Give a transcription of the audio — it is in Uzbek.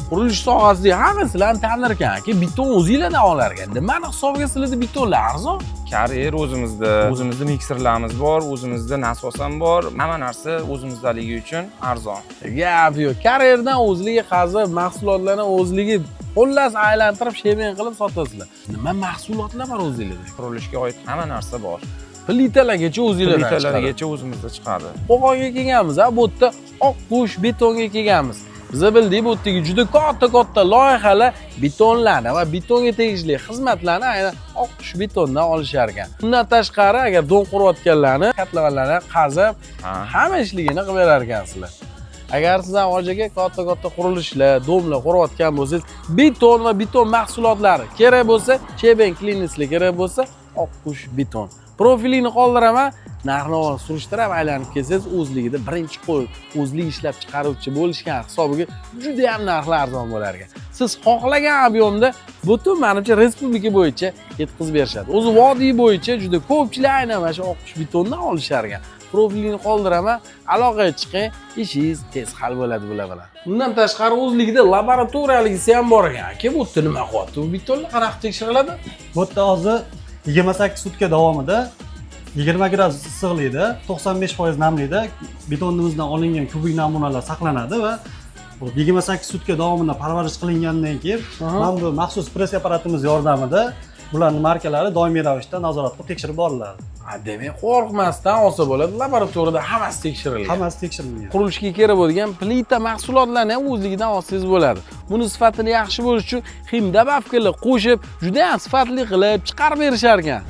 qurilish sohasidagi hamma sizlarni tanir ekan aka. Beton o'zingizlardan olar ekan. Nimani hisobiga sizlarda betonlar arzon? Karyer o'zimizda mikserlarimiz bor, o'zimizda nasos ham bor. Hamma narsa o'zimizdaligi uchun arzon. Gap yo'q. Karyerdan o'zligi qazib, mahsulotlarni o'zligi xullas aylantirib, shemen qilib sotasizlar. Nima mahsulotlar bor o'zingizda? Qurilishga oid hamma narsa bor. Plitalargacha o'zingizlardan chiqadi. Plitalargacha o'zimizda chiqadi. Qo'qonga kelganmiz, bu yerda Oqqush betonga kelganmiz. Biz bildik, bu yerdagi juda katta loyihalar betonlarni va betonga tegishli xizmatlarni aynan Oqqush betondan olishar ekan. Bundan tashqari, agar don qurayotganlarni, katlalarni qazib, hamma ishligini qilib berar ekansizlar. Agar sizlar hojaga katta qurilishlar, domlar qurayotgan bo'lsangiz, beton va beton mahsulotlari kerak bo'lsa, Cheben Klinislar kerak bo'lsa, Oqqush beton. Profilini qoldiraman, narx-navoni surishtirib aylanib kelsangiz, o'zligida birinchi qo'l o'zlik ishlab chiqaruvchi bo'lishgan hisobiga juda ham narxlar arzon bo'lar ekan. Siz xohlagan ob'yomda butun menimcha respublika bo'yicha yetkazib berishadi. O'zi vodiy bo'yicha juda ko'pchilik aynan mana shu Oqqush betondan olishar ekan. Profilini qoldiraman, aloqaga chiqing, ishingiz tez hal bo'ladi bular bilan. Bundan tashqari o'zligida laboratoriyaligisi ham bor ekan. Aka, bu yerda nima qilyapti? Bu betonlar qanaqa tekshiriladi? Bu yerda hozir 28 sutka davomida 20 gradus issiqlikda 95% namlikda betonimizdan olingan kubik namunalar saqlanadi va 28 sutka davomida parvarish qilingandan keyin mana bu maxsus press apparatimiz yordamida bularning markalari doimiy ravishda nazorat qilib tekshirib boriladi. Demak, qo'rqmasdan olsa bo'ladi. Laboratoriyada hammasi tekshirilgan. Hammasi tekshirilgan. Qurilishga kerak bo'lgan plita mahsulotlarni ham o'zligidan olsangiz bo'ladi. Buni sifatini yaxshi bo'lish uchun himdabavkalar qo'shib, juda ham sifatli qilib chiqarib berishar ekan.